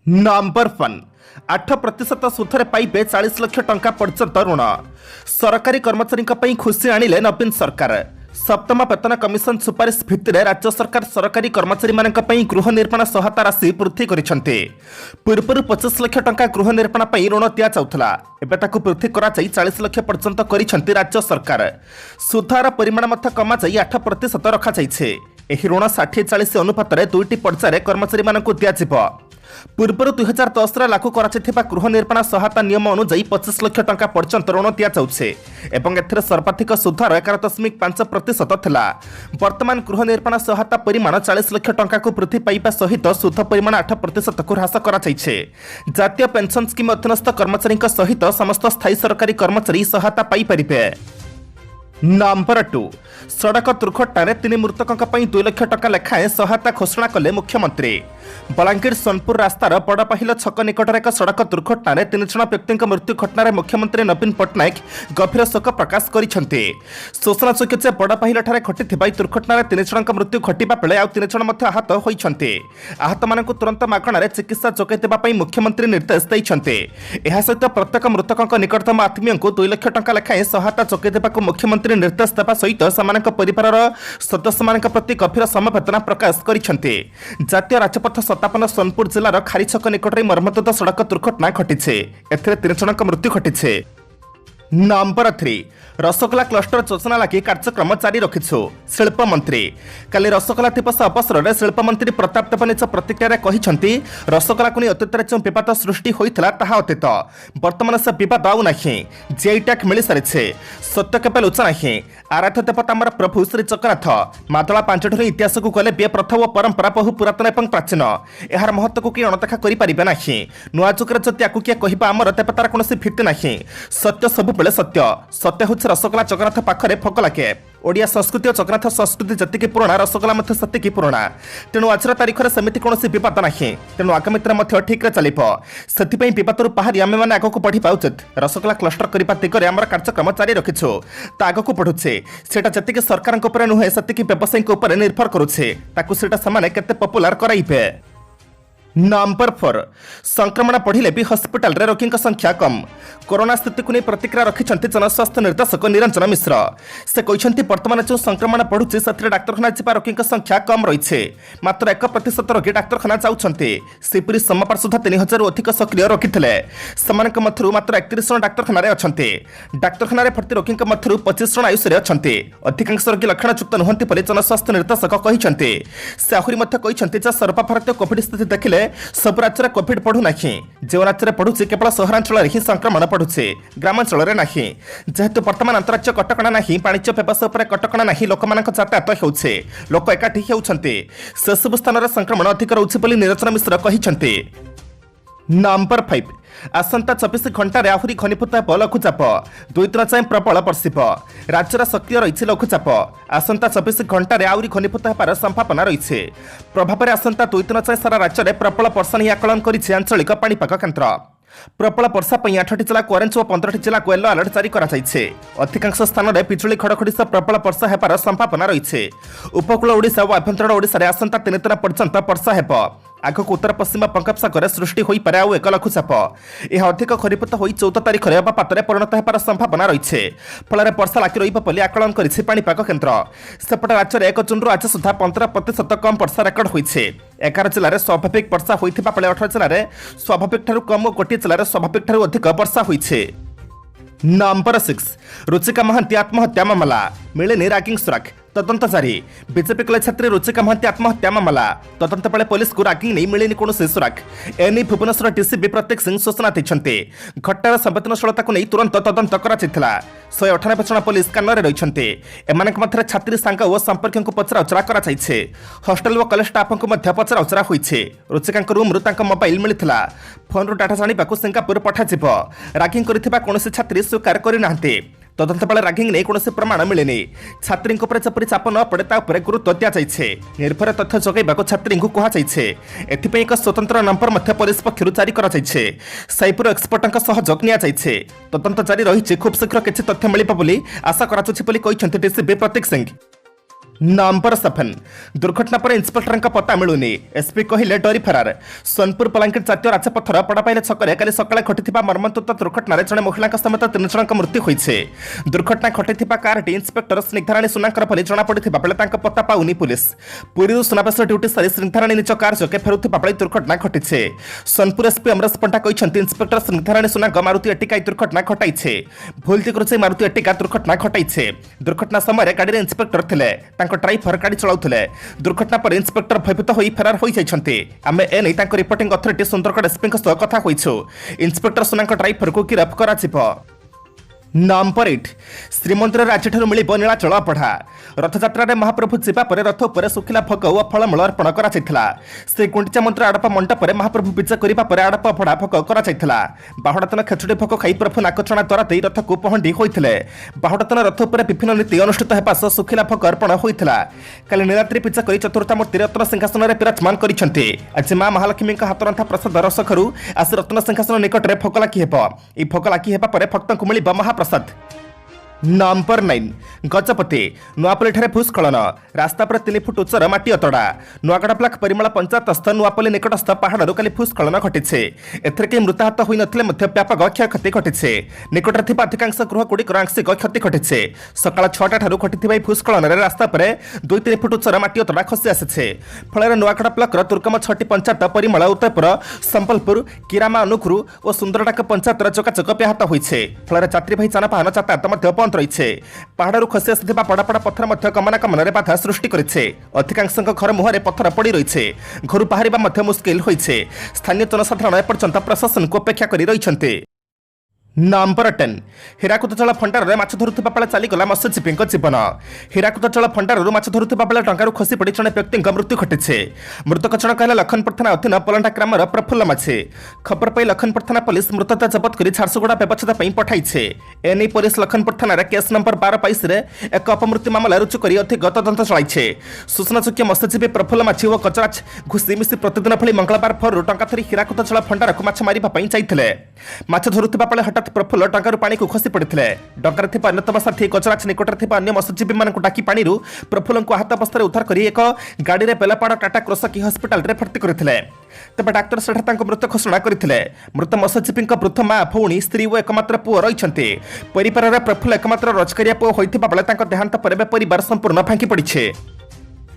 Number 1 8% सुधरे पाइबे 40 लाख टंका पर्यंत ऋण। सरकारी कर्मचारी खुशी आनिले नवीन सरकार। सप्तम वेतन कमिशन सुपारिश भित्तिरे राज्य सरकार सरकारी कर्मचारी गृह निर्माण सहायता राशि वृद्धि करिसेंते। पूर्व 25 लाख टंका गृह निर्माण ऋण दि जाउथला, एबे ताकू वृद्धि करा 40 लाख पर्यंत करिसेंते राज्य सरकार। सुधार परिमाण मध्य कमा 8% रखा जाइछे। एही ऋण 60-40 अनुपात रे दुईटी पर्याय कर्मचारी मानकु दियाजिबो। पूर्व 2010 लागू करा गृह निर्माण सहायता नियम अनुଯାयी 25 लाख टंका पर्यंत ऋण दि जाउछे एवं एथिरे सर्वाधिक सुधार 11.5% थिला। वर्तमान गृह निर्माण सहायता परिमाण 40 लाख टंका को वृद्धि पाइबा सहित सुध परिमाण 8% को ह्रास करा जाइछे। जातीय पेंशन स्कीम अधीनस्थ कर्मचारी सहित समस्त स्थायी सरकारी कर्मचारी सहायता पाई परिबे। नंबर 2 सड़क दुर्घटना 3 मृतकों 2 लाख टंका लेखाएं सहायता घोषणा कले मुख्यमंत्री। बलांगीर सोनपुर रास्तार बड़पाहिल छक निकटर एक सड़क दुर्घटना 3 जन व्यक्ति मृत्यु घटना मुख्यमंत्री नवीन पट्टनायक गभीर शोक प्रकाश करिसेंते। सूचनायोग्य बड़पाहिल घटी दुर्घटना 3 जन मृत्यु घटवा बेले आउ 3 जन आहत होइछन्ते। आहत मानकु तुरंत मागणार चिकित्सा जोगाई देबा पई मुख्यमंत्री निर्देश दैछन्ते। एहा सहित प्रत्येक मृतकों निकटतम आत्मीय 2 लाख टंका लेखाएं सहायता जोगाई देबाकु मुख्यमंत्री निर्देश देवा सहित समानक परिवार सदस्य मानक प्रति गभीर समवेदना प्रकाश करिसेंते। जातीय राजपथ 57 सोनपुर जिलार खारीछक निकटरे मर्मन्तुद सड़क दुर्घटना घटिछे। एथिरे 3 जनक मृत्यु घटिछे। नंबर 3 रसगोला क्लस्टर योजना लगी कार्यक्रम जारी रखिछु। शिल्प मंत्री काली रसगोला दिवस अवसर में शिल्प मंत्री प्रताप देव निज प्रतिक्रिया कहिसेंति रसगोला को अतीत जो विवाद सृष्टि होता ताहा अतीत। वर्तमान से विवाद आउ नहीं। जीआई टैग मिल सारी सत्य केवे लुचा नहीं। आराध्य देवता आमर प्रभु श्री जगन्नाथ मादला पांचढोरी इतिहास को गले बे प्रथा और परंपरा बहु पुरातन और प्राचीन। यार महत्व को किए अणदेखा करें ना। नुआ जुगे जदि आकु किए कह आमर तेज तार कौन भित्ति ना। सत्य सब सत्य सत्य हूँ रसगोला जगन्नाथ पाखरे भोग लगे। ओडिया संस्कृति और जगन्नाथ संस्कृति जतिकी पुराणा रसगोला मध्य सेतिकी पुराणा। तेणु आज तारीख में सेमती कौन विवाद ना। तेणु आगामी दिन ठीक चलो से विवाद बाहरी आम मैंने आगक बढ़ा उचित। रसगोला क्लस्टर करने दिगरे आम कार्यक्रम जारी रखिछु। तो आगक बढ़ुचे सेटा जतिकी सरकार नुहे से व्यवसायी निर्भर करुचे केते पपुलार कराइबे। नंबर 4 संक्रमण बढ़िले भी हस्पिटाल रे रोगी संख्या कम। कोरोना स्थिति को नहीं प्रतिक्रिया रखिछन्ति जनस्वास्थ्य निर्देशक निरंजन मिश्र। से कहते वर्तमान जो संक्रमण बढ़ुचे से डाक्तरखाना जा रोगी संख्या कम रही। मात्र 1% रोगी डाक्तरखाना जाउछन्ति। सेपरी सोमवार सुधा 3000 अधिक सक्रिय रोगी थे। समानक मध्यरु मात्र 31 जन डाक्तरखाना अछन्ति। डाक्तरखाना भर्ती रोगी मध्यरु 25 जन आयुष अछन्ति। अधिकांश रोगी लक्षणयुक्त नुहंति बोली जनस्वास्थ्य निर्देशक कहते। से आहुरी मध्य कहते सर्वभारतीय कोविड स्थिति देखिले सब राज्य कोविड बढ़ुना। जो राज्य बढ़ुचे केवल सहरांचल ही संक्रमण बढ़ुचे, ग्रामांचल ना। जेहेतु वर्तमान अंतराज्य कटकणा ना, वाणिज्य व्यवसाय पर कटकणा ना, लोक यातायात होउछे, लोक एकाठी होउछन्ते, से सब स्थान में संक्रमण अधिक रोचे बोली निरंजन मिश्र कहते। नंबर 5 आसंता 24 घंटे आहरी घनीभूत हो लघुचाप। 2 दिन जाए प्रबल बर्षिब। राज्यर सक्रिय रही लघुचाप। आसंता 24 घंटे आहरी घनीभूत होबार संभावना रही। प्रभाव में आसंता 2 दिन जाए सारा राज्य में प्रबल वर्षा नहीं आकलन करिछि आंचलिक पाणीपाग केन्द्र। प्रबल वर्षा 8टी जिला को ऑरेंज और 15टी जिला को येलो अलर्ट जारी करा जाइछे। अधिकांश स्थान में बिजुली घड़घड़ी सह प्रबल वर्षा होबार संभावना रही। उपकूल ओडिशा और आभ्यंतर ओडिशा रे आसंता 3 दिन पर्यंत वर्षा हेबो। आगक उत्तर पश्चिम बंगोपसागर सृष्टि हो पारे आउ एक लघुचाप। यह अधिक घनीभूत हो 14 तारीख में हिमपात परिणत होबार संभावना रही। फल वर्षा लागी रही आकलन करिछि पाणीपाग केन्द्र। सेपटे राज्य में 1 जून आज सुधा 15% कम वर्षा रेकर्ड होइछे। 11 जिले में स्वाभाविक वर्षा होइथिबा बेले 18 जिले में स्वाभाविक ठारू कम और गोटे जिले में स्वाभाविक ठारू अधिक वर्षा होइछे। नंबर 6 रुचिका महांती आत्महत्या मामला मिलेनि रैगिंग सुराग। तदंत जारी। बीजेपी कॉलेज छात्री रुचिका महांती आत्महत्या मामला तदंत बेले पुलिस को रैगिंग नहीं मिलेनि कौन सुराग। एने भुवनेश्वर डीसीपी प्रत्येक सिंह सूचना देते। घटनार संवेदनशीलता को नहीं तुरंत तदंत कर 198 जन पुलिस कानरे रही। एमानक मध्य छात्री सांग और संपर्क पचराउचरा कर हॉस्टेल और कॉलेज स्टाफ को पचराउचरा होइछे। रुचिका रूम मोबाइल मिलता। फोन रू डाटा जाना सिंगापुर पठाଯିब। रैगिंग करथिबा कौन छात्री स्वीकार करना। तदंत बेले रैगिंग नहीं कौन प्रमाण मिलेनि। छात्री जपरी चाप न पड़े तापर गुरुत्व दि जाइछे। निर्भर तथ्य जगैबाक छात्री कहुचे। एथिपई एक स्वतंत्र नंबर मध्य पुलिस पक्षरु जारी करा जाइछे। साइबर एक्सपर्टक सहयोग निया जाइछे। तदंत जारी रही। खूब शीघ्र किछि तथ्य मिलिबो बोली आशा करा जाउछि बोली कहिसेंति डीसीपी प्रतीक सिंह। नंबर 7 दुर्घटना पर इंस्पेक्टर पता मिलूनी एसपी कहले डरी फरार सोनपुर बलांगीर जातीय राजपथर पड़ापाइल छकरे काली सकाଳେ घटिथिबा मर्मन्तुद दुर्घटना जड़े महिला समेत 3 जनक मृत्यु होइछे। दुर्घटना घटिथिबा कारटी इंस्पेक्टर स्निग्धाराणी सुनांकर बोली जना पड़िथिबा बेले तांका पता पाउनी पुलिस पुरी सुनाबेश ड्यूटी सारी स्निग्धाराणी निज कार जोके फेरुथिबा बेले दुर्घटना घटिछे। सोनपुर एसपी अमरेश पंडा कहछन्ति इंस्पेक्टर स्निग्धाराणी सुनांग मारुति एटिका दुर्घटना घटाइछे भूलती करुचे मारुति एटिका दुर्घटना घटाइछे। दुर्घटना समय गाड़ी इंस्पेक्टर थिले ड्राइवर गाड़ी चलाउथिले। दुर्घटना पर इंस्पेक्टर भयभीत होई फरार होई जाइछन्ते। आमे एनै तांको रिपोर्टिंग अथॉरिटी सुंदरगढ़ एसपी सह कथा होइछु। इंस्पेक्टर सुनांक ड्राइवर को गिरफ्त कराजिबो। नंबर 8 श्रीमंदिर आज मिल नीलाचल अबढ़ा रथଯାତ୍ରାରେ महाप्रभु जीवा पर रथ उपर सुखिला भोग और फलमूल अर्पण करा श्री गुंडीचा मंदिर आड़प मंडप में महाप्रभु विजय करने पर आड़प अबढ़ा भोग करा बाहुड़ा दिन खेचुड़ी भोग खाई प्रभु नाकचଣା द्वारा दे रथ को पहंडी होते बाहुड़ा दिन रथ उपर विभिन्न नीति अनुष्ठित होगा सह सुखिला भोग अर्पण होता काली नीलाद्री पूजा कर चतुर्था मूर्ति रत्न सिंहासन में विराजमान करछन्ते। आज मां महालक्ष्मी हाथरंथा प्रसाद रसखरू आसी रत्न सिंहासन निकट में भोग लागी हेब। ई भोग लागी हेबा परे भक्तों को मिलिब महाप्रसाद। नंबर 9 गजपति नुआपल्ली भूस्खलन रास्ता पर 3 फुट उच्चर माटी अतड़ा नुआगड़ा ब्लॉक परिमल पंचायतस्थ नुआपल्ली निकटस्थ पहाड़ू काली भूस्खलन घटी एथरे केही मृताहत होई नथिले मध्य व्यापक क्षयक्षति घटी निकटरे थिबा अधिकांश गृहगुड़िकर आंशिक क्षति घटी सकाळ 6टा ठारू घटिथिबा भूस्खलन रास्ता पर 2-3 फुट उच्चर माटी अतड़ा खसी आसिछे फल नुआगड़ा ब्लॉक दुर्गम 6टी पंचायत परिमल उदयपुर संबलपुर किरामा अनुखुरु और सुंदरडाक पंचायत जोगाजोग व्याहत होइछे फल यात्रीवाही जानवाहन यातायात मध्य बंद रही पहाड़ू खसी आसुवा बड़ा बड़ा पत्थर गमनागमन में बाधा सृष्टि करे अधिकांश घर मुहर पत्थर पड़ रही घर बाहर मुस्किल होइछे। स्थानीय जनसाधारण एपर्यंत प्रशासन को अपेक्षा कर रही। नंबर 10 हीराकुद जल भंडार में माछ धरुवा बेले चलीगला मत्स्यजीवी जीवन हीराकुद जल भंडार माछ धरुवा बेले डंगारू खसी पड़ जड़े व्यक्ति मृत्यु घटी मृतक जनक है लखनपुर थाना अधीन पलंडा ग्राम प्रफुल्ल माझी खबर पाई लखनपुर थाना पुलिस मृतदेह जबत कर झारसुगुड़ा व्यवच्छेद पठाई एने पुलिस लखनपुर थाना केस नंबर 12/22 एक अपमृत्यु मामला रुजु कर अधिक तदंत चलाई सूचनायोग्य मत्स्यजीवी प्रफुल्ल माझी और गजराज घुसी मिसी प्रतिदिन भली मंगलवार भोर टंका धरी हीराकुद जल भंडार को माछ मारिबा जाइथिले माछ धरुवा बेले हठात प्रफुल्ल डंगारू पानी को खसी पड़ते डंगार थिबा अन्यतम साथी गजराज निकटरे थिबा अन्य मत्स्यजीवी मानक डाकी पानी प्रफुल्ल को आहत अवस्था उद्धार कर एक गाड़ी में बेलापाड़ टाटा क्रोसकी हस्पिटाल में भर्ती करते तेज डाक्तर सेठा मृत घोषणा करते मृत मत्स्यजीवी वृद्ध मां भौणी स्त्री और एकमात्र पुओ रही परिवार प्रफुल्ल एकमात्र रोजगारिया पुओ होता बेले देहांत पर परिवार संपूर्ण भांगी पड़े।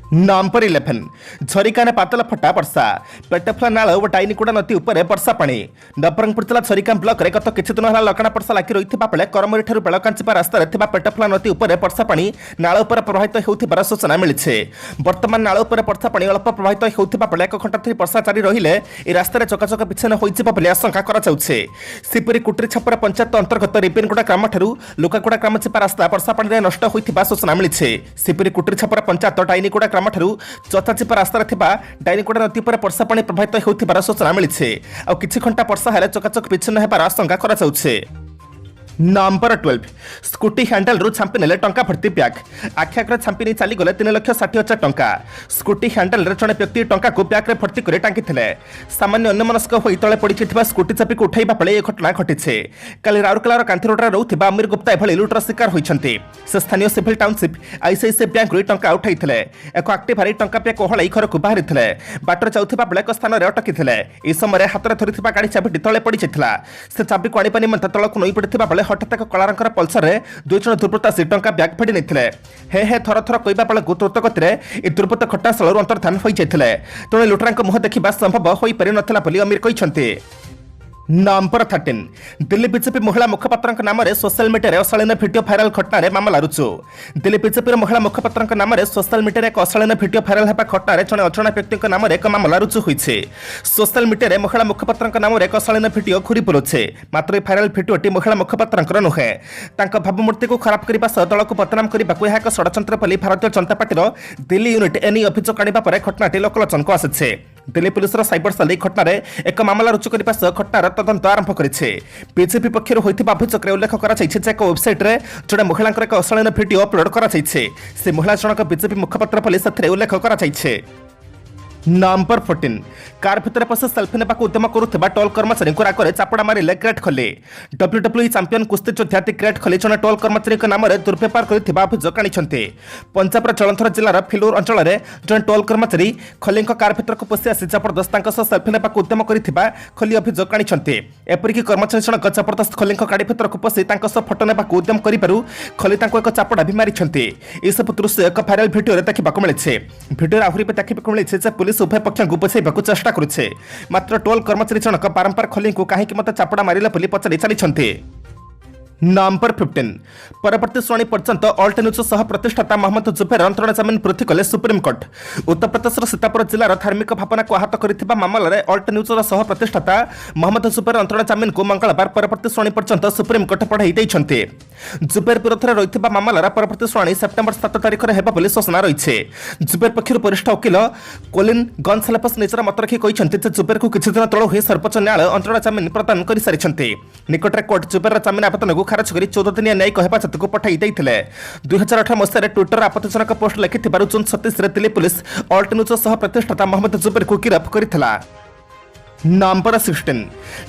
नंबर 11 झरिका ने पातल फटा वर्षा पेटफला नाल और डाइनिकुड़ा नदी उपर वर्षा पानी नवरंगपुर जिला झरिका ब्लॉक रे गत किछि दिन होला लगना वर्षा लागी रहिथिबा बेले करमरी ठारू बेलकांचिपा रास्ता रे थिबा पेटफला नदी उपर वर्षा पानी नाल उपर प्रवाहित हेउथिबार सूचना मिलिछे। वर्तमान नाल उपर वर्षा पानी अल्प प्रवाहित हेउथिबा बेले 1 घंटा धरि वर्षा जारी रहिले ए रास्ता रे चकाचक विच्छेद होइजिबा बोली आशंका करा जाउछे। सिपुरी कुटरी छपर पंचायत अंतर्गत रिपेनगुड़ा ग्राम ठारू लोकागुड़ा ग्राम चिपा रास्ता वर्षा पानी रे नष्ट होइथिबा सूचना मिलिछे। सिपुरी कुटरी छपर पंचायत डाइनिकुड़ा ग्राम ठारू चताचिपा रास्ता डाइनिकुड़ा नदी पर वर्षा पानी प्रभावित होउथिबार सूचना मिलिछे आ किछि घंटा वर्षा हेले चकाचक विच्छिन्न हेबार आशंका करा जाउछे। नंबर 12 स्कूटी हैंडल रू छांपी नेले टंका भर्ती ब्याग आखिआग्रे छांपी नहीं चलीगले 3,60,000 टंका स्कूटी हैंडल रे जड़े व्यक्ति टंका को ब्याग रे भर्ती कर टांगी सामान्य अन्यमनस्क होई तले पड़ी स्कूटी चापी को उठाइबा बेले यह घटना घटी काली राउरकेलार कांथी रोड रोथि अमीर गुप्ता एभली लुटर शिकार होइछन्ति से स्थानीय सिविल टाउनशिप आईसीआईसीआई बैंक रू टंका उठाइथिले एक एक्टिव हारी टंका पे कोहलाई घर को बाहरिथिले बाटर जाउथिबा बेले एक स्थान रे अटकिथिले ए समय हाथ रे धरिथिबा गाड़ी चाबी तले पड़ी जाइथिला से चाबी को आनिबा निमंते तळकु नई पड़िथिबा बेले हठात एक कला रंगर पल्सर रे 2 जन दुर्बृत्त आसी टंका ब्याग फाड़ी नहीं हे हे थर थर कहवा बेले द्रुत गति दुर्बृत्त घटनास्थल अंतर्धान हो जाते तेणु लुटेरा मुह देखा संभव हो पारि नथिला बोली अमीर कहते। नंबर 13 दिल्ली बीजेपी महिला मुखपात्र नाम सोशल मीडिया अशालीन भिडियो भाइराल घटना मामला रुजु दिल्ली बीजेपी महिला मुखपात्र नाम सोशल मीडिया एक अशालीन भिडियो भाइराल होगा घटना जड़े अजणा व्यक्ति नाम एक मामला रुजु होइछे। सोशल मीडिया महिला मुखपात्र नाम एक अशालीन भिडियो घूरी बुलुछे मात्र भाइराल भिडियोटी महिला मुखपात्र नुहे भावमूर्ति को खराब करने सह दल को बदनाम करने को एक षड्यंत्र बोली भारतीय जनता पार्टी दिल्ली यूनिट एने अभियोग आने पर घटनाटी लोकलोचन को आसी दिल्ली पुलिस साइबर सेल घटना एक मामला रुजु करने सह घटनार तदंत आरंभ करेছে। बीजेपी पक्षर होता अभियोग उल्लेख कर एक वेबसाइट रे जड़े महिला एक अशालीन भिडियो अपलोड कर महिला जनक बीजेपी मुखपात्र पुलिस उल्लेख कर। नंबर 14 कार भितर पशि सेल्फी नेबाक उद्यम करुवा टोल कर्मचारी रागरे चापड़ा मारे क्रेट खोले डब्ल्यूडब्ल्यूई चैंपियन कुस्ती योद्धा क्रेट खोली जड़े टोल कर्मचारी नाम दुर्व्यवहार कर अभियोग आनी पंजाबर जलंधर जिलार फिलौर अंचल में जड़े टोल कर्मचारी खोली कार भितर को पशि आसी जबरदस्त सेल्फी नेबाक उद्यम कर खोली अभियोग आनी एपरिक कर्मचारी जनक जबरदस्त खोली गाड़ी भितर को पशि फटो नेबाक उद्यम करू खोली एक चापड़ा भी मारी सब दृश्य एक भाइराल भिडियो देखा मिली भिडियो आहरी भी देखा मिली पुलिस उभय पक्ष को बुझाइବାକୁ चेष्टा करुछे मात्र टोल कर्मचारी जनक बारंबार खोली को कहीं मत चापड़ा मारे बोली पचारि चली नंबर 15 परवर्ती शुणी पर्यंत अल्ट न्यूज सह प्रतिष्ठाता मोहम्मद जुबेर अंतरण जमीन पृथी कले सुप्रीमकोर्ट उत्तर प्रदेश सीतापुर जिलार धार्मिक भावना को आहत कर मामलें अल्ट न्यूज सह प्रतिष्ठाता मोहम्मद जुबेर अंतरण जमीन को मंगलवार परवर्ती शुणी पर्यंत सुप्रीमकोर्ट पढ़ाई जुबेर विरोध में रही मामलार परवर्ती शुणी सेप्टेम्बर 7 तारिख में होगा बोली सूचना रही जुबेर पक्षर वरिष्ठ वकिल कोलिन गनसाल्वेस निजर मत रखी कहते जुबेर को किसी दिन तल सर्वोच्च न्यायालय अंतरण जमीन प्रदान कर सारी निकटରେ कोर्ट जुबेर जमीन आवेदन को खारज कर 14 दिनिया न्यायिक हेफाजत को पठाई 2018 मसीह ट्विटर आपत्तिजनक पोस्ट लिखि जून 27 दिल्ली पुलिस अल्ट न्यूज सह प्रतिष्ठाता मोहम्मद जुबेर को गिरफ्त कर नंबर 16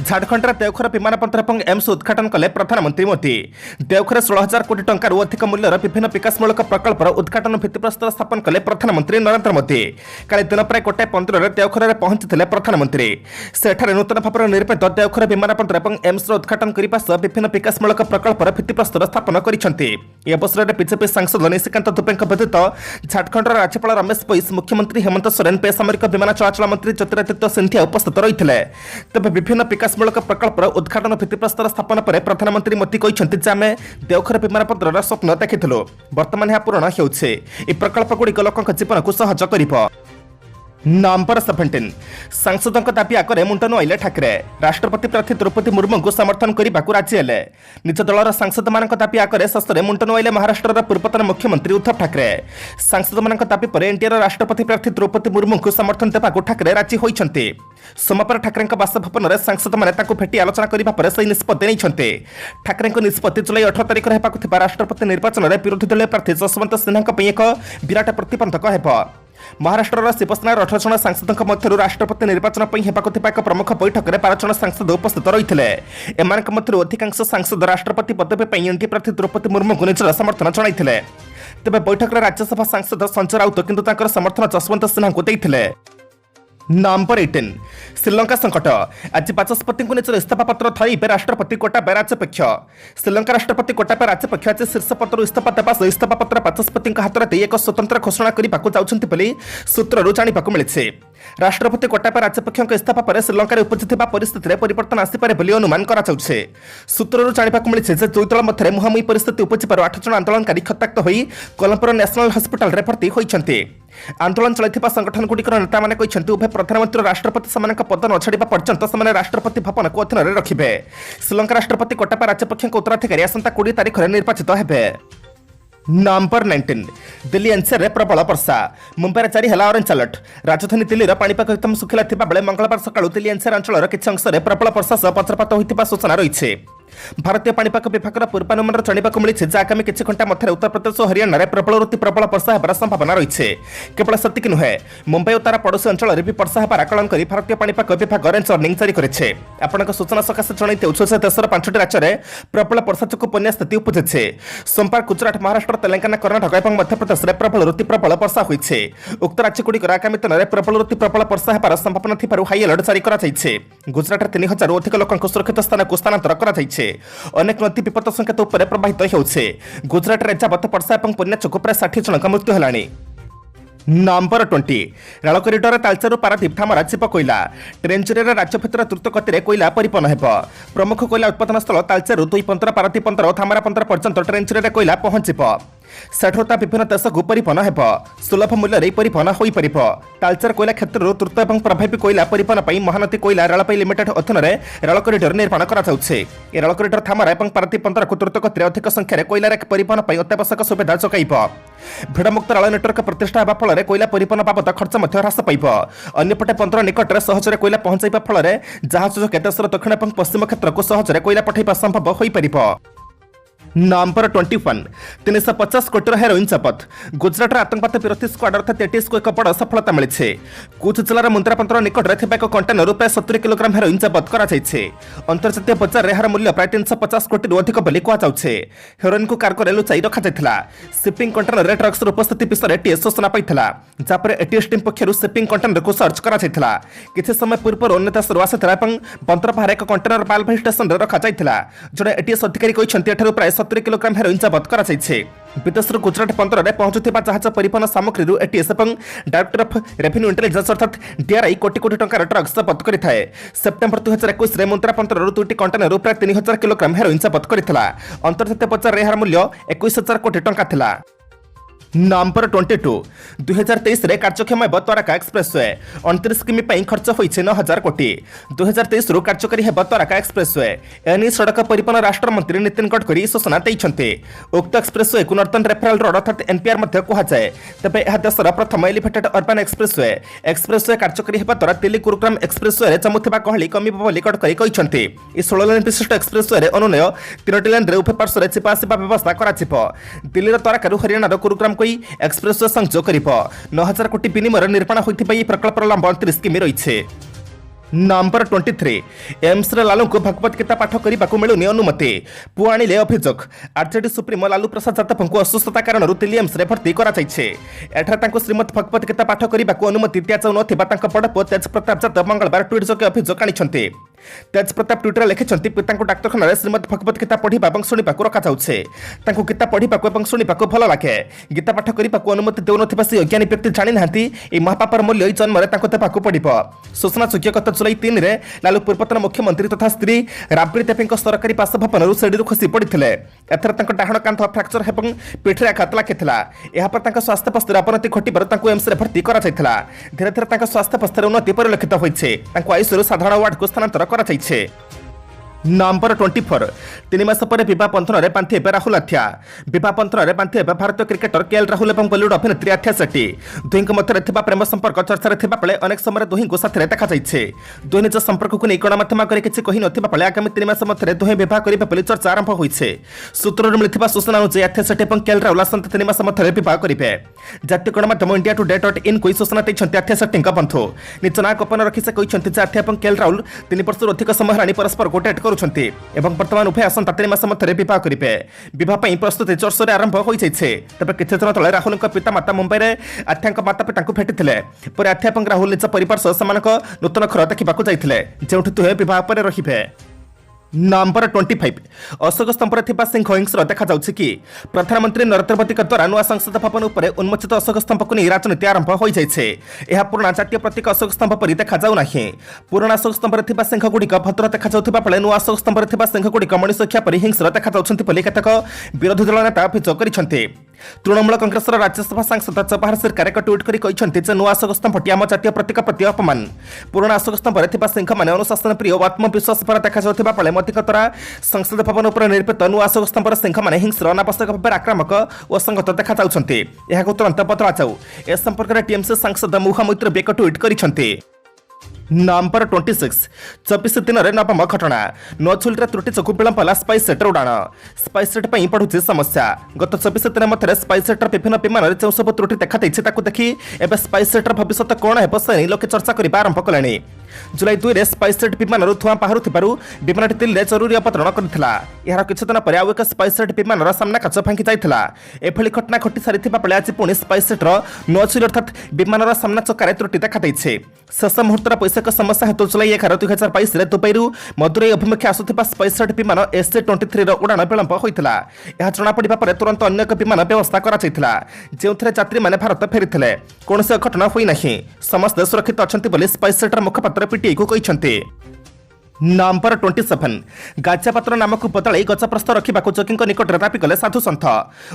झारखंड देवघर विमान बंदर और एम्स उद्घाटन कले प्रधानमंत्री मोदी देवघर 16,000 कोटी टंकार अधिक मूल्यर विभिन्न विकासमूलक प्रकल्पर उद्घाटन भित्तिप्रस्तर स्थापन कले प्रधानमंत्री नरेंद्र मोदी काली दिन प्राय 1:15 देवघर में पहुंची प्रधानमंत्री सेठारे नूतन भाव निर्मित देवघर विमान बंदर और एम्स उद्घाटन करने सह विभिन्न विकासमूलक प्रकल्पर भित्तिप्रस्तर स्थापन करते अवसर में बीजेपी सांसद निशिकांत दुबे व्यतीत झारखंड राज्यपाल रमेश बैस मुख्यमंत्री हेमंत सोरेन बेसामरिक विमान चलाचल मंत्री ज्योतिरादित्य सिंधिया उपस्थित रही तेज विभिन्न विकासमूलक प्रकल्पर उद्घाटन भित्तिप्रस्तर स्थापन पर प्रधानमंत्री मोदी कहते आम देवघर विमान बंदर स्वप्न देखिलु वर्तमान यह पूरण हो प्रकल्पगुड़िक लोक जीवन को सहज कर नंबर 17 सांसदों दाबी आगे मुंड नुआइले ठाकरे राष्ट्रपति प्रार्थी द्रौपदी मुर्मू को समर्थन करने को राजी हेले निज दलर सांसद मान दाबी आगे शेष में मुंड नुआइले महाराष्ट्र पूर्वतन मुख्यमंत्री उद्धव ठाकरे सांसद मान दाबी पर एनडीए राष्ट्रपति प्रार्थी द्रौपदी मुर्मू को समर्थन देवाक ठाकरे राजी होती सोमवार ठाकरे बासभवन में सांसद मैंने भेटी आलोचना करने पर से निष्पत्ति नहीं ठाकरे निष्पत्ति जुलाई 18 तारिख होगा राष्ट्रपति निर्वाचन में विरोधी दलीय प्रार्थी जसवंत सिन्हा एक विराट प्रतिबंधक हो महाराष्ट्र शिवसेना 18 जन सांसदों मध्य राष्ट्रपति निर्वाचन एक प्रमुख बैठक में 12 जन सांसद उपस्थित रही एम अधिकांश सांसद राष्ट्रपति पदवी एनडीए प्रार्थी द्रौपदी मुर्मू को निजर समर्थन जनाई तेज बैठक में राज्यसभा सांसद संजय राउत किंतु समर्थन जसवंत सिन्हा को देते नंबर 18 श्रीलंका संकट आज बाचस्पति को निजर इस्तीफा पत्र धरवे राष्ट्रपति गोटाबाया राजपक्ष श्रीलंका राष्ट्रपति गोटाबाया राजपक्ष आज शीर्ष पद इस्तीफा देवा सह इस्तीफा पत्र बाचस्पति हाथ में एक स्वतंत्र घोषणा करने सूत्रु जाना मिली राष्ट्रपति गोटाबाया राजपक्ष इस्तीफा पर श्रीलंकार उपजिता परिस्थिति में परिवर्तन आसपे बोली अनुमान कराଯାଉଛି सूत्रु जाना मिली दुई दल मध्य मुहांमुही परिस्थिति उपजिबार 8 जन आंदोलनकारी क्षताक्त हो कोलंबर नेशनल हस्पिटाल में भर्ती होती आंदोलन चलता संगठन गुड़िकर नेता मैंने कहते उभय प्रधानमंत्री राष्ट्रपति से पद न छाड़ा पर्यंत से राष्ट्रपति भवन को अधीन रखिए श्रीलंका राष्ट्रपति गोटाबाया राजपक्ष उत्तराधिकारी आसंता 20 तारिख में निर्वाचित हेबे नंबर 19 दिल्ली एनसीआर में प्रबल वर्षा मुंबई जारी है ऑरेंज अलर्ट राजधानी दिल्लीर पाणीपाग एकदम सुखिला बेले मंगलवार सकाळु दिल्ली एनसीआर अंचल किसी अंश में प्रबल वर्षा सह वज्रपात होता सूचना रही भारतीय पाणीपाग विभाग पूर्वानुमान जाना मिली आगामी किसी घंटा मध्य उत्तर प्रदेश और हरियाणा में प्रबल प्रबल वर्षा होबार संभावना रही केवल सेतिक नुहे मुंबई और तार पड़ोशी अंचल में भी वर्षा होबार आकलन कर भारतीय पाणीपाग विभाग ऑरेंज वार्निंग जारी करेছে आपनक सूचना सकाशे जणाई देउछु जे देशर 5टी राज्य में प्रबल वर्षा जोगु बन्या स्थिति उपजिছে सोमवार गुजरात महाराष्ट्र तेलंगाना कर्नाटक और मध्य प्रदेश में प्रबल प्रबल वर्षा होइছে उक्त राज्यगुड़िकर आगामी दिन में प्रबल प्रबल वर्षा होबार संभावना थिबारु हाई अलर्ट जारी कराଯାଇଛି गुजरात 3000 अधिक लोक सुरक्षित स्थान को स्थानांतर कराଯାଇଛି अनेक नदी विपद संकेत उपर प्रवाहित होउछे गुजरात रे जाबत वर्षा और बन्या जोगु प्राय 60 जनक मृत्यु हेलाणी number 20 rail corridor Talcher Paradip Dhamra जीव कोईला ट्रेन जरिए राज्य भितर द्रुत गति कोईला परिवहन हेब प्रमुख कोईला उत्पादन स्थल तालचेर 2 बंदर पारादीप बंदर और धामरा बंदर पर्यंत ट्रेन जरिए कोईला पहुंचब सेठोता विभिन्न देश को परिवहन हेब सुलभ मूल्य परिवहन हो पार तालचेर कोईला क्षेत्र द्रुत और प्रभावी कोईला परिवहन पर महानदी कोईला रेलपाई लिमिटेड अधीन में रेल करिडर निर्माण कराଯାଉଛି रेल करिडर धामरा और पारादीप बंदर को द्रुत गति अधिक संख्यार कोईला परिवहन पर अत्यावश्यक सुविधा जोगाइब भिड़मुक्त रेल नेटवर्क प्रतिष्ठा होगा फल कोईला परिवहन बाबद खर्च ह्रास पाइब अन्यपटे बंदर निकट में सहजरे कोईला पहुंचाइबा फल जहाज जोगे देशर दक्षिण और पश्चिम क्षेत्र को सहजरे कोईला पठाइबा संभव हो पार नंबर 21 350 कोटी हेरोइन जबत गुजरात आतंकवाद विरोधी स्क्वाड अर्थात एटीएस को एक बड़ सफलता मिली कूच जिलार मुंद्रापंतर निकट में एक कंटेनर प्राय 70 किलोग्राम हेरोइन जबत कर अंतर्जातीय बजार में यार मूल्य प्राय 350 कोटी अधिक बोली कहुचे हेरोइन को कार्गो लुचाई रखा सिपिंग कंटेनर ट्रक्स उपस्थिति विषय एटीएस सूचना पाई जहाँपर एटीएस टीम पक्षर सिपिंग कंटेनर को सर्च कर किसी समय पूर्व अन्य देशर आसाला बंदरबाहर एक कंटेनर मालबाही स्टेशन में रखा जड़े एटीएस अधिकारी कहते प्राय 70 किलोग्राम हेरोइन जबत कर विदेश गुजरात बंदर में पहुंचुवा जहाज परिवहन सामग्री एटीएस और डायरेक्टर ऑफ रेवेन्यू इंटेलिजेंस अर्थात डीआरआई कोटी कोटी टंकार ड्रग्स जबत करता है। सेप्टेम्बर 2021 में मुंद्रापंतर 2टी कंटेनर प्राय 3000 किलोग्राम हेरोइन जबत करता। अंतर्जातीय बजार में यार मूल्य 21,000 कोटी टंका था। नंबर 22 2023 रे कार्यक्षम द्वारका एक्सप्रेसवे 29 किमी खर्च होइछे 9,000 कोटी 2023 रु कार्यकारी हेब द्वारका एक्सप्रेसवे एनी सड़क परिवहन राष्ट्र मंत्री नितिन गडकरी सूचना दैछन्ते। उक्त एक्सप्रेसवे को नॉर्थर्न रेफरल रोड अर्थात एनपीआर मध्ये कुहाजाए तेबे यह देशर प्रथम एलिवेटेड अर्बन एक्सप्रेसवे कार्यकारी हेब द्वारा दिल्ली गुरुग्राम एक्सप्रेसवे रे जमुथिबा कहली कमिब बोली गडकरी कहछन्ते। ई 16 लेन विशिष्ट एक्सप्रेसवे रे अनुनय 3टी लेन रे उभय पार्श्व रे चिपा आसिबा व्यवस्था कराजिबो। दिल्लीर द्वारका रु हरियाणा गुरुग्राम एक्सप्रेस संजोग कर 9,000 कोटी विनिमय निर्माण होता प्रकल्पर लंब 29 किमी रही। नंबर 23 एम्स लालू को भगवत गीता पाठ करने को मिलूनी अनुमति पुआ आनिले अभियोग आरजेडी सुप्रीमो लालू प्रसाद यादव को असुस्थता कारण दिल्ली एम्स भर्ती कर श्रीमद भगवत गीता पाठ करने को अनुमति दि जाऊ बड़ पुओ तेज प्रताप यादव मंगलवार ट्वीट जोगे अभियोग आनी। तेज प्रताप ट्विटर लिखिं पिता डाक्तखाना श्रीमद भगवत गीता पढ़ा और शुणा रखाऊे गीता पढ़ा और शुणा भल लगे गीता पाठ करने को अनुमति देउ न से अज्ञानी व्यक्ति जानी ना महापापर मूल्य जन्म देवाक पड़ो। सूचना योग्य गत जुलाई 3 रे लालू पूर्वतन मुख्यमंत्री तथा स्त्री राबड़ी देवी सरकारी बासभवन सेडी खसी पड़ते एथर डाहाण कांध फ्राक्चर और पिठरे आघात लगी स्वास्थ्य अवस्था अवनति घटार एम्स भर्ती कर धीरे धीरे स्वास्थ्य अवस्था उन्नति परिलक्षित होती आईसीयू साधारण वार्ड को स्थानांतर कर। नंबर 24 3 मास पर विवाह बंधन में बांधे राहुल आथ्या विवाह बंधन में बांधे भारतीय क्रिकेटर केएल राहुल और बॉलीवुड अभिनेत्री आथ्या सेट्टी दुई मध्य प्रेम संपर्क चर्चा बेले अनेक समय दुही साथी देखा दुहे निज संपर्क को नहीं गणमाध्यम आगे किसी कही ना आगामी 3 मास मध्य दुहे विवाह करेंगे चर्चा आरंभ होती। सूत्र मिलता सूचना अनुसार आथ्या सेट्टी और केएल राहुल आसंता 3 मास मध्य विवाह करेंगे। जातीय गणमाध्यम इंडिया टुडे.in को सूचना देते आथ्या सेट्टी बंधु निज ना गोपन रखी से कहते आथ्या और केएल राहुल 3 वर्ष अधिक समय हेनी परस्पर गोटेट करुछन्ति एवं वर्तमान उभय आसंता 3 मास मध्य विवाह करेंगे। विवाह प्रस्तुति जोरसोर आरंभ हो जाइए। तेज किसी दिन तले राहुल पितामाता मुंबई में आथ्या माता पिता भेटी आथ्या और राहुल निज परिवार सह नूतन घर देखा जाते जो दुहे विवाह पर रही। नंबर 25 अशोक स्तंभर सिंह हिंस्र देखा कि प्रधानमंत्री नरेंद्र मोदी द्वारा नुआ संसद भवन उपर उन्मोचित अशोक स्तंभ को नहीं राजनीति आरंभ हो जाए। यह पुराना जातीय प्रतीक अशोक स्तंभ पर देखा जाऊना। पुराना अशोक स्तंभर सिंह गुड़िक भद्र देखा बेले नुआ अशोक स्तंभर सिंह गुड़िक मनुष्यख्या पर हिंस्र देखा केतेक विरोधी दल नेता अभियोग कर। तृणमूल कांग्रेस राज्यसभा सांसद जवाहर सरकार एक ट्वीट कर नुआ अशोक स्तंभटी आम जातीय प्रतीक प्रति अपमान। पुराना अशोक स्तंभर सिंह मैंने अनुशासन प्रिय और आत्मविश्वास पर देखा बेले मोदी द्वारा संसद भवन उपर निर्मित नुआ अशोक स्तंभर सिंह मैंने हिंस्र अनावश्यक भाव आक्रामक और संगत देखा तुरंत बदला जाऊ ए संपर्क में टीएमसी सांसद मुहा मैत्र एक ट्वीट कर। नंबर 26 24 दिन में नवम घटना नछुल त्रुटि जो विलंब है स्पाइस जेटर उड़ाण स्पाइस जेट पर बढ़ुची समस्या। गत 24 दिन मध्य स्पाइस जेटर विभिन्न विमान जो सब त्रुटि देखा देखि एवं स्पाइस जेटर भविष्य कौन है से लोके चर्चा करने आरंभ कले। जुलाई 2 स्पाइस जेट विमान धूआं बाहर विमान दिल्ली जरूरी अवतरण करता। यार किछि दिन पर आउ एक स्पाइस जेट विमान सामना काच भांगी जाता। एभली घटना घटी सारी बेले आज पुणी स्पाइस जेटर नछुल अर्थात विमान सामना चक्कर त्रुटि देखा शेष मुहूर्तर वैश्विक समस्या हेतु जुलाई 11, 2022 दुबई मदुरई अभिमुखे आसुथिबा स्पाइस जेट विमान SC-23 उड़ाण विलंब होता। यह जनापड़ा पर तुरंत अन्य एक विमान व्यवस्था करा जो यात्री मैंने भारत फेरी कौन घटना होना समस्ते सुरक्षित अच्छा स्पाइस जेटर मुखपात्र पीटीआई को कहते। नंबर 27 गाजियापात्र नाम को बदल गजप्रस्थ रखा जोगी निकट में दाबी कले साधु सन्थ।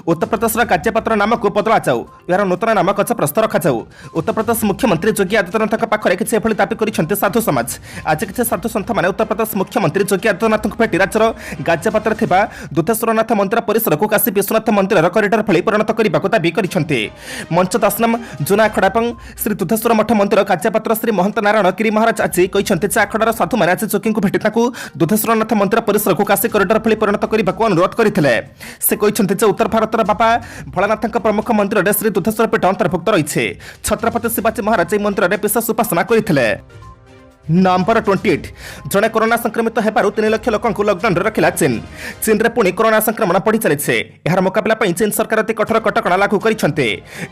उत्तर प्रदेश गाजियापात्र नाम को बदला जाऊ यार नूतन नाम गजप्रस्थ रखाऊ। उत्तर प्रदेश मुख्यमंत्री योगी आदित्यनाथ पाखे किसी एभली दाबी कर साधु समाज। आज किसी साधु सन्थ मैंने उत्तर प्रदेश मुख्यमंत्री योगी आदित्यनाथ को भेटी राज्यर गाजियापात्र दुधेश्वरनाथ मंदिर परिसर को काशी विश्वनाथ मंदिर करिडर भली परिणत करने को दाबी कर। मंच दासनम जुना आखड़ा और श्री दुधेश्वर मठ मंदिर गाजियापात्र श्री महंत नारायण गिरी महाराज आज कहते आखड़ार साधु मैंने आज जोगी को भेटी दुधेश्वरनाथ मंदिर परिसर को काशी करिडर भली परिणत करने को अनुरोध करते। से कहते जे उत्तर भारतर बाबा भोलानाथ प्रमुख मंदिर में श्री दुधेश्वर पीठ अंतर्भुक्त रही। छत्रपति शिवाजी महाराज यह मंदिर में विशेष उपासना करते। नंबर 28 जड़े कोरोना संक्रमित होबारु 3 लाख लोक लॉकडाउन रखिला चीन। चीन रे पुणी कोरोना संक्रमण बढ़ी चली। यार मुकाबला चीन सरकार अति कठोर कटकणा लागू करछन्ते।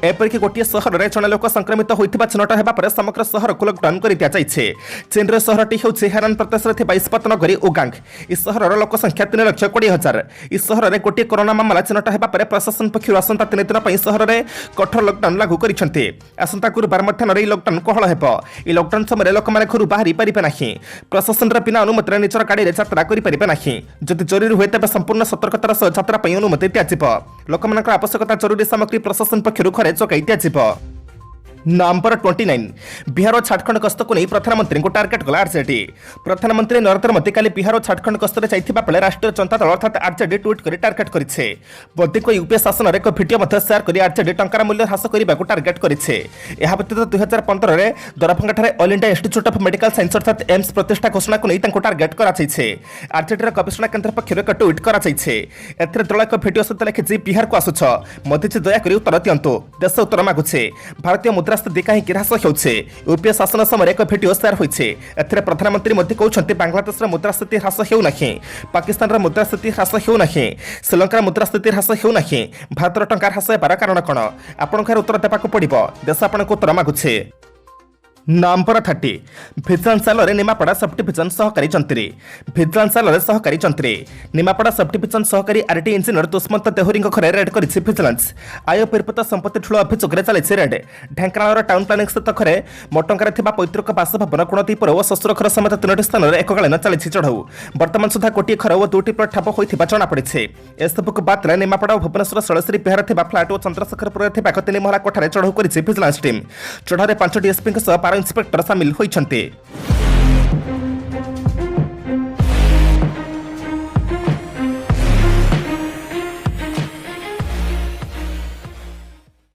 एपरिक गोटे सहर में जड़े लोक संक्रमित होइथिबा चिन्हट हेबा परे समग्र सहर को लॉकडाउन कर दिया जाइछे। चीन रे सहरटी होछि हेनान प्रदेश रे थिबा इस्पात नगरी उगांग। इस सहरर लोक संख्या 3,20,000। इस सहर में गोटे कोरोना मामला चिन्हट हेबा परे प्रशासन पक्षरु आसंता 3 दिन पई सहर में कठोर लॉकडाउन लागू करछन्ते। आसंता गुरुवार मध्याह्न रे लॉकडाउन कोहळ हेबो। ई लॉकडाउन समय लोक माने घरु बाहरी परिबे नाही। प्रशासन बिना अनुमति निजर गाड़ी में यात्रा करें नहीं। जदि जरूरी हुए तेज संपूर्ण सतर्कतार सह यात्रा अनुमति दिज्व। लोक आवश्यकता जरूरी सामग्री प्रशासन पक्षर घरे जगै दिज्व। नंबर 29 बिहार और झारखंड गस्त को नहीं प्रधानमंत्री को टार्गेट कला आरजेडी। प्रधानमंत्री नरेंद्र मोदी काली बिहार और झारखंड गस्तर जाइथिबा बेले राष्ट्रीय जनता दल अर्थात आरजेडी ट्वीट कर टार्गेट करिछे। मोदी को यूपीए शासन एक भिडियो शेयर कर आरजेडी टंकार मूल्य ह्रास करने को टार्गेट करिछे। यह व्यतीत 2015 में Darbhanga all India institute of medical science अर्थात एम्स प्रतिष्ठा घोषणा को नहीं टार्गेट कराइछे। आरजेडी गवेषणा केन्द्र पक्षर एक ट्वीट कराइछे। एथिरे दल एक भिडियो सहित लिखिछि बिहार को आसुछ मोदी जी दयाकोरी उत्तर दियंतु देश उत्तर मागुछे। भारतीय मुद्रास्फीति कहीं ह्रास होउछे। यूपीए शासन समय एक भिडियो शेयर होइछे। एथिरे प्रधानमंत्री मोदी कहउछन्ते बांग्लादेश मुद्रास्फीति ह्रास हेउ नाही, पाकिस्तान मुद्रास्फीति ह्रास हेउ नाही, श्रीलंका मुद्रास्फीति ह्रास हेउ नाही। भारतर टंका ह्रास हेबार कारण कौन आपणकर उत्तर देवाक पड़िबो। देश आपणको उत्तर मागुछे। नंबर 30 भिजिलेंस साल निमापड़ा सब डिविजन सहकारी जंत्री। भिजिलेंस साल सहकारी जंत्री निमापड़ा सब डिविजन सहकारी आरटी इंजिनियर दुष्मंत देहुरी घरे रेड कर भिजिलेंस। आय बहिर्भूत संपत्ति ठूल अभियोग चली रेड। ढेंकानाल टाउन प्लानिंग स्थित घरे मटंगार पैतृक बासभवन कोणदीपुर और शशुर घर समेत 3टी स्थान में एककालीन चली चढ़ऊ। बर्तमान सुधा गोटे घर और 2टी प्लट ठाप होता जमापड़ी। एसबू बात निमापड़ा और भुवनेश्वर षोलश्री विहार फ्लाट और चंद्रशेखरपुर एक 3 महला कोठार चढ़ऊ कर भिजिलेंस टीम। चढ़ाई 5 डीएसपी इंस्पेक्टर सामिल होइछन्ते।